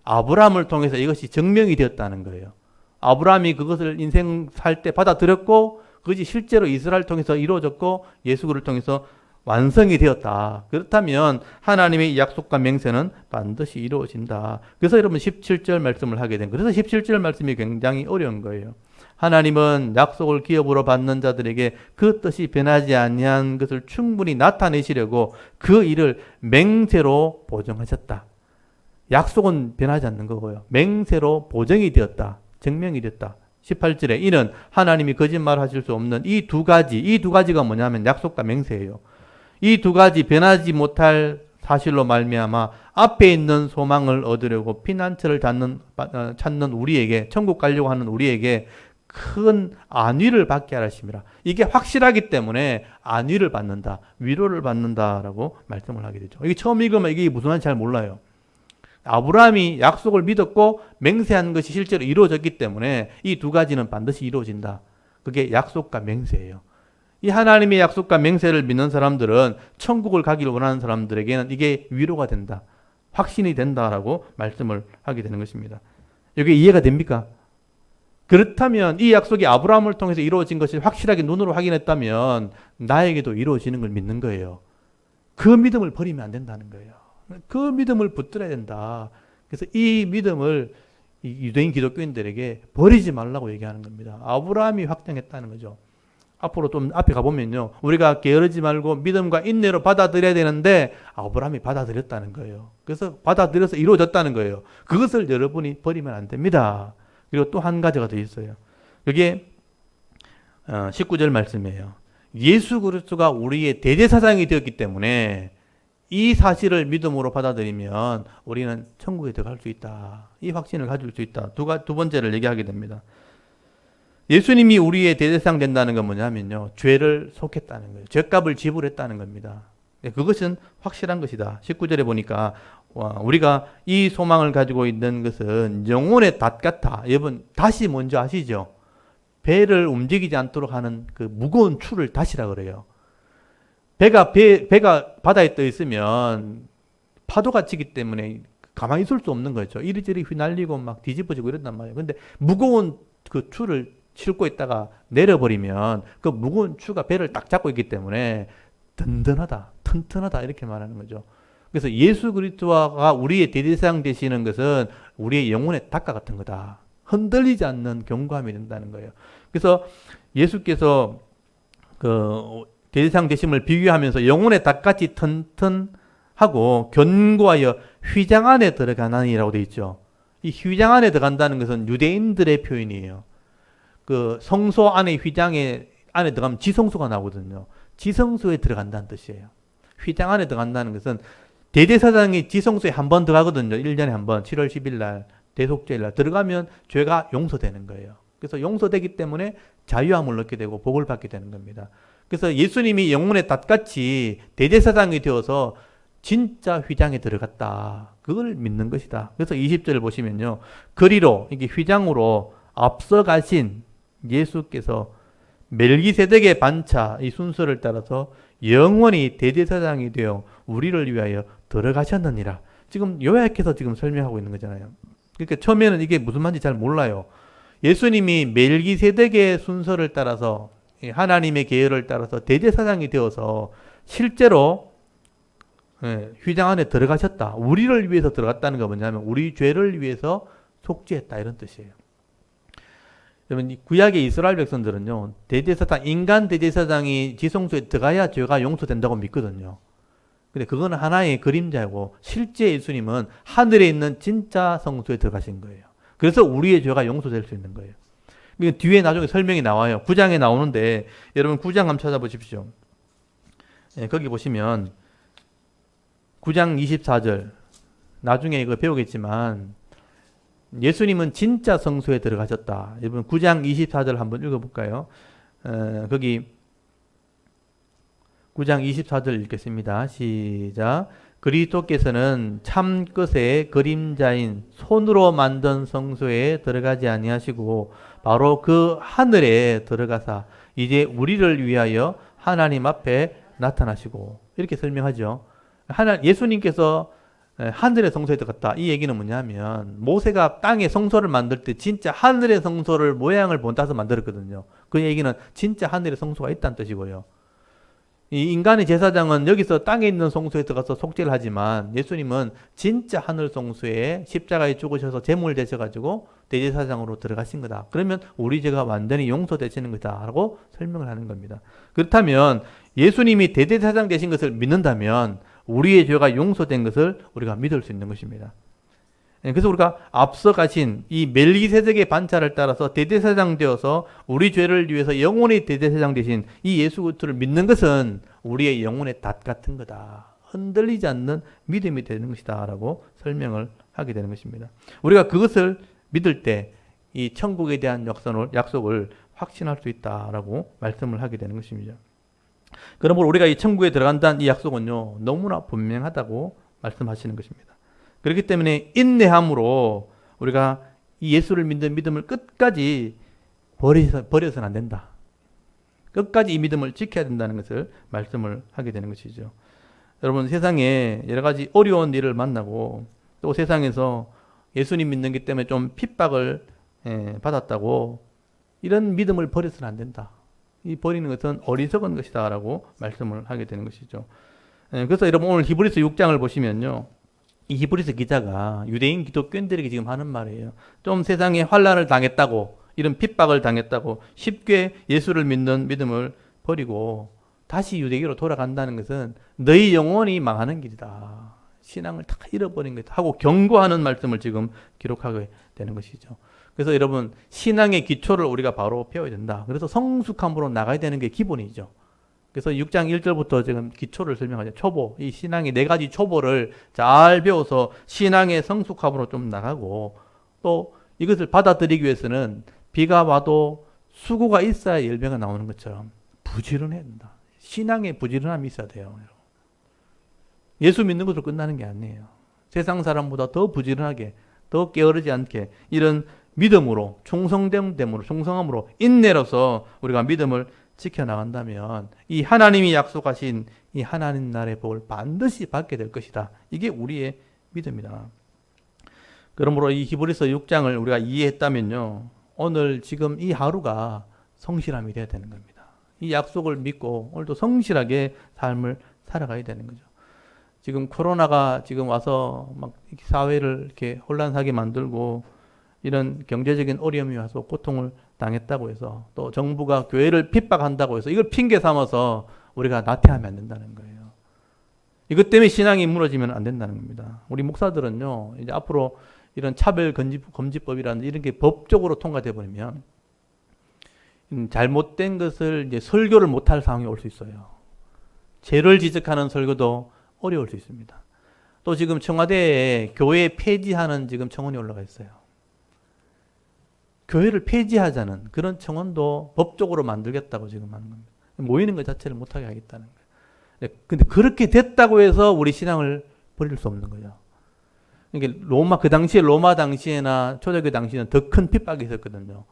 아브라함을 통해서 이것이 증명이 되었다는 거예요. 아브라함이 그것을 인생 살 때 받아들였고 그것이 실제로 이스라엘을 통해서 이루어졌고 예수를 통해서 완성이 되었다. 그렇다면 하나님의 약속과 맹세는 반드시 이루어진다. 그래서 여러분 17절 말씀을 하게 된 거예요. 그래서 17절 말씀이 굉장히 어려운 거예요. 하나님은 약속을 기업으로 받는 자들에게 그 뜻이 변하지 아니한 것을 충분히 나타내시려고 그 일을 맹세로 보정하셨다. 약속은 변하지 않는 거고요. 맹세로 보정이 되었다. 증명이 됐다. 18절에 이는 하나님이 거짓말하실 수 없는 이 두 가지가 뭐냐면 약속과 맹세예요. 이 두 가지 변하지 못할 사실로 말미암아 앞에 있는 소망을 얻으려고 피난처를 찾는 우리에게, 천국 가려고 하는 우리에게 큰 안위를 받게 하심이라. 이게 확실하기 때문에 안위를 받는다, 위로를 받는다라고 말씀을 하게 되죠. 이게 처음 읽으면 이게 무슨 말인지 잘 몰라요. 아브라함이 약속을 믿었고 맹세한 것이 실제로 이루어졌기 때문에 이 두 가지는 반드시 이루어진다. 그게 약속과 맹세예요. 이 하나님의 약속과 맹세를 믿는 사람들은 천국을 가기를 원하는 사람들에게는 이게 위로가 된다. 확신이 된다라고 말씀을 하게 되는 것입니다. 이게 이해가 됩니까? 그렇다면 이 약속이 아브라함을 통해서 이루어진 것을 확실하게 눈으로 확인했다면 나에게도 이루어지는 걸 믿는 거예요. 그 믿음을 버리면 안 된다는 거예요. 그 믿음을 붙들어야 된다. 그래서 이 믿음을 유대인 기독교인들에게 버리지 말라고 얘기하는 겁니다. 아브라함이 확정했다는 거죠. 앞으로 좀 앞에 가보면요. 우리가 게으르지 말고 믿음과 인내로 받아들여야 되는데 아브라함이 받아들였다는 거예요. 그래서 받아들여서 이루어졌다는 거예요. 그것을 여러분이 버리면 안 됩니다. 그리고 또 한 가지가 더 있어요. 그게 19절 말씀이에요. 예수 그리스도가 우리의 대제사장이 되었기 때문에 이 사실을 믿음으로 받아들이면 우리는 천국에 들어갈 수 있다. 이 확신을 가질 수 있다. 두 번째를 얘기하게 됩니다. 예수님이 우리의 대제사장 된다는 건 뭐냐면요. 죄를 속했다는 거예요. 죄값을 지불했다는 겁니다. 그것은 확실한 것이다. 19절에 보니까 우리가 이 소망을 가지고 있는 것은 영혼의 닷 같아. 여러분 다시 뭔지 아시죠? 배를 움직이지 않도록 하는 그 무거운 줄을 닷이라 그래요. 배가 바다에 떠 있으면 파도가 치기 때문에 가만히 있을 수 없는 거죠. 이리저리 휘날리고 막 뒤집어지고 이런단 말이에요. 근데 무거운 그 줄을 싣고 있다가 내려버리면 그 무거운 추가 배를 딱 잡고 있기 때문에 든든하다, 튼튼하다 이렇게 말하는 거죠. 그래서 예수 그리스도가 우리의 대제사장 되시는 것은 우리의 영혼의 닭과 같은 거다. 흔들리지 않는 견고함이 된다는 거예요. 그래서 예수께서 그 대제사장 되심을 비교하면서 영혼의 닭같이 튼튼하고 견고하여 휘장 안에 들어가나니라고 되어 있죠. 이 휘장 안에 들어간다는 것은 유대인들의 표현이에요. 그 성소 안에 휘장에 안에 들어가면 지성소가 나오거든요. 지성소에 들어간다는 뜻이에요. 휘장 안에 들어간다는 것은 대제사장이 지성소에 한 번 들어가거든요. 1년에 한 번, 7월 10일 날, 대속죄일 날 들어가면 죄가 용서되는 거예요. 그래서 용서되기 때문에 자유함을 얻게 되고 복을 받게 되는 겁니다. 그래서 예수님이 영혼의 닷같이 대제사장이 되어서 진짜 휘장에 들어갔다. 그걸 믿는 것이다. 그래서 20절을 보시면요. 그리로, 이게 휘장으로 앞서가신 예수께서 멜기세덱의 반차, 이 순서를 따라서 영원히 대제사장이 되어 우리를 위하여 들어가셨느니라. 지금 요약해서 지금 설명하고 있는 거잖아요. 그러니까 처음에는 이게 무슨 말인지 잘 몰라요. 예수님이 멜기세덱의 순서를 따라서 하나님의 계율을 따라서 대제사장이 되어서 실제로 휘장 안에 들어가셨다. 우리를 위해서 들어갔다는 거 뭐냐면 우리 죄를 위해서 속죄했다 이런 뜻이에요. 여러분 구약의 이스라엘 백성들은요. 대제사장, 인간 대제사장이 지성소에 들어가야 죄가 용서된다고 믿거든요. 근데 그거는 하나의 그림자고 실제 예수님은 하늘에 있는 진짜 성소에 들어가신 거예요. 그래서 우리의 죄가 용서될 수 있는 거예요. 뒤에 나중에 설명이 나와요. 9장에 나오는데 여러분 9장 한번 찾아보십시오. 거기 보시면 9장 24절 나중에 이거 배우겠지만 예수님은 진짜 성소에 들어가셨다. 여러분 9장 24절 한번 읽어볼까요? 거기 9장 24절 읽겠습니다. 시작. 그리스도께서는 참 끝의 그림자인 손으로 만든 성소에 들어가지 아니하시고 바로 그 하늘에 들어가사 이제 우리를 위하여 하나님 앞에 나타나시고 이렇게 설명하죠. 예수님께서 하늘의 성소에 들어갔다. 이 얘기는 뭐냐면 모세가 땅에 성소를 만들 때 진짜 하늘의 성소를 모양을 본따서 만들었거든요. 그 얘기는 진짜 하늘의 성소가 있다는 뜻이고요. 이 인간의 제사장은 여기서 땅에 있는 성소에 들어가서 속죄를 하지만 예수님은 진짜 하늘 성소에 십자가에 죽으셔서 제물을 되셔가지고 대제사장으로 들어가신 거다. 그러면 우리 죄가 완전히 용서되시는 거다라고 설명을 하는 겁니다. 그렇다면 예수님이 대제사장 되신 것을 믿는다면 우리의 죄가 용서된 것을 우리가 믿을 수 있는 것입니다. 그래서 우리가 앞서 가신 이 멜기세덱의 반차를 따라서 대제사장 되어서 우리 죄를 위해서 영원히 대제사장 되신 이 예수 그리스도를 믿는 것은 우리의 영혼의 닷 같은 거다. 흔들리지 않는 믿음이 되는 것이다 라고 설명을 하게 되는 것입니다. 우리가 그것을 믿을 때 이 천국에 대한 약속을 확신할 수 있다라고 말씀을 하게 되는 것입니다. 그러므로 우리가 이 천국에 들어간다는 이 약속은요 너무나 분명하다고 말씀하시는 것입니다. 그렇기 때문에 인내함으로 우리가 이 예수를 믿는 믿음을 끝까지 버려서는 안 된다. 끝까지 이 믿음을 지켜야 된다는 것을 말씀을 하게 되는 것이죠. 여러분 세상에 여러 가지 어려운 일을 만나고 또 세상에서 예수님 믿는 것 때문에 좀 핍박을 받았다고 이런 믿음을 버려서는 안 된다. 이 버리는 것은 어리석은 것이다 라고 말씀을 하게 되는 것이죠. 그래서 여러분 오늘 히브리서 6장을 보시면요. 이 히브리서 기자가 유대인 기독교인들에게 지금 하는 말이에요. 좀 세상에 환난을 당했다고 이런 핍박을 당했다고 쉽게 예수를 믿는 믿음을 버리고 다시 유대교로 돌아간다는 것은 너희 영혼이 망하는 길이다. 신앙을 다 잃어버린 것이다 하고 경고하는 말씀을 지금 기록하게 되는 것이죠. 그래서 여러분 신앙의 기초를 우리가 바로 배워야 된다. 그래서 성숙함으로 나가야 되는 게 기본이죠. 그래서 6장 1절부터 지금 기초를 설명하죠. 초보, 이 신앙의 4가지 초보를 잘 배워서 신앙의 성숙함으로 좀 나가고 또 이것을 받아들이기 위해서는 비가 와도 수고가 있어야 열매가 나오는 것처럼 부지런해야 된다. 신앙의 부지런함이 있어야 돼요. 예수 믿는 것으로 끝나는 게 아니에요. 세상 사람보다 더 부지런하게, 더 게으르지 않게 이런 믿음으로, 충성됨으로, 인내로서 우리가 믿음을 지켜나간다면 이 하나님이 약속하신 이 하나님 나라의 복을 반드시 받게 될 것이다. 이게 우리의 믿음이다. 그러므로 이 히브리서 6장을 우리가 이해했다면요, 오늘 지금 이 하루가 성실함이 되어야 되는 겁니다. 이 약속을 믿고 오늘도 성실하게 삶을 살아가야 되는 거죠. 지금 코로나가 지금 와서 막 사회를 이렇게 혼란하게 만들고 이런 경제적인 어려움이 와서 고통을 당했다고 해서 또 정부가 교회를 핍박한다고 해서 이걸 핑계 삼아서 우리가 나태하면 안 된다는 거예요. 이것 때문에 신앙이 무너지면 안 된다는 겁니다. 우리 목사들은요, 이제 앞으로 이런 차별금지법이라는 이런 게 법적으로 통과돼 버리면 잘못된 것을 이제 설교를 못할 상황이 올 수 있어요. 죄를 지적하는 설교도 어려울 수 있습니다. 또 지금 청와대에 교회 폐지하는 지금 청원이 올라가 있어요. 교회를 폐지하자는 그런 청원도 법적으로 만들겠다고 지금 하는 겁니다. 모이는 것 자체를 못하게 하겠다는 거예요. 근데 그렇게 됐다고 해서 우리 신앙을 버릴 수 없는 거죠. 그러니까 로마 당시에나 초대교회 당시에는 더 큰 핍박이 있었거든요.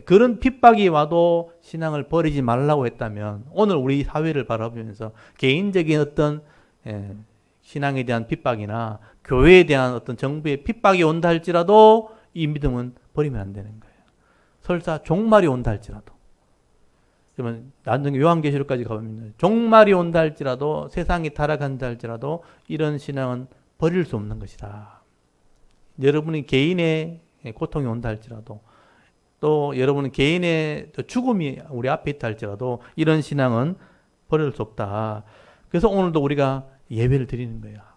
그런 핍박이 와도 신앙을 버리지 말라고 했다면 오늘 우리 사회를 바라보면서 개인적인 어떤 신앙에 대한 핍박이나 교회에 대한 어떤 정부의 핍박이 온다 할지라도 이 믿음은 버리면 안 되는 거예요. 설사 종말이 온다 할지라도, 그러면 나중에 요한계시록까지 가보면 종말이 온다 할지라도, 세상이 타락한다 할지라도 이런 신앙은 버릴 수 없는 것이다. 여러분이 개인의 고통이 온다 할지라도, 또 여러분은 개인의 죽음이 우리 앞에 있다 할지라도 이런 신앙은 버릴 수 없다. 그래서 오늘도 우리가 예배를 드리는 거야.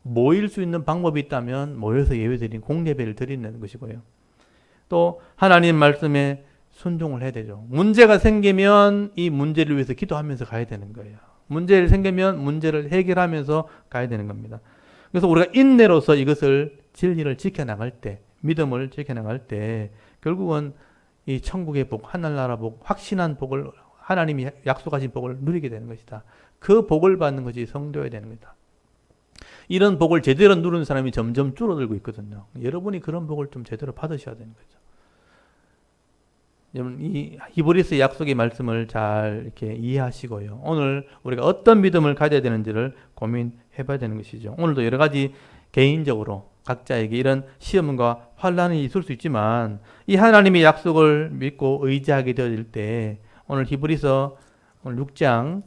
모일 수 있는 방법이 있다면 모여서 예배 드리는, 공예배를 드리는 것이고요. 또 하나님 말씀에 순종을 해야 되죠. 문제가 생기면 이 문제를 위해서 기도하면서 가야 되는 거예요. 문제를 생기면 문제를 해결하면서 가야 되는 겁니다. 그래서 우리가 인내로서 이것을 진리를 지켜나갈 때, 믿음을 지켜나갈 때 결국은 이 천국의 복, 하늘나라 복, 확신한 복을, 하나님이 약속하신 복을 누리게 되는 것이다. 그 복을 받는 것이 성도여야 되는 것이다. 이런 복을 제대로 누리는 사람이 점점 줄어들고 있거든요. 여러분이 그런 복을 좀 제대로 받으셔야 되는 거죠. 여러분, 이 히브리서 약속의 말씀을 잘 이렇게 이해하시고요. 오늘 우리가 어떤 믿음을 가져야 되는지를 고민해 봐야 되는 것이죠. 오늘도 여러 가지 개인적으로 각자에게 이런 시험과 환난이 있을 수 있지만 이 하나님의 약속을 믿고 의지하게 되어질 때 오늘 히브리서 6장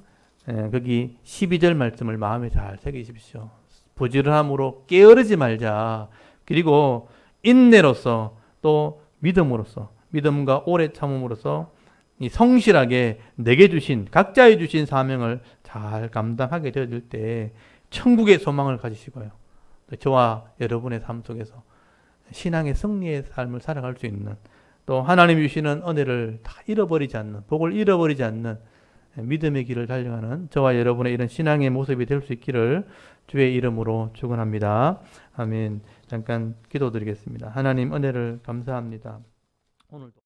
거기 12절 말씀을 마음에 잘 새기십시오. 부지런함으로 게으르지 말자. 그리고 인내로서 또 믿음으로써, 믿음과 오래 참음으로써 이 성실하게 내게 주신, 각자에 주신 사명을 잘 감당하게 되어질 때 천국의 소망을 가지시고요. 저와 여러분의 삶 속에서 신앙의 승리의 삶을 살아갈 수 있는, 또 하나님이 주시는 은혜를 다 잃어버리지 않는, 복을 잃어버리지 않는 믿음의 길을 달려가는 저와 여러분의 이런 신앙의 모습이 될 수 있기를 주의 이름으로 축원합니다. 아멘. 잠깐 기도드리겠습니다. 하나님 은혜를 감사합니다. 오늘도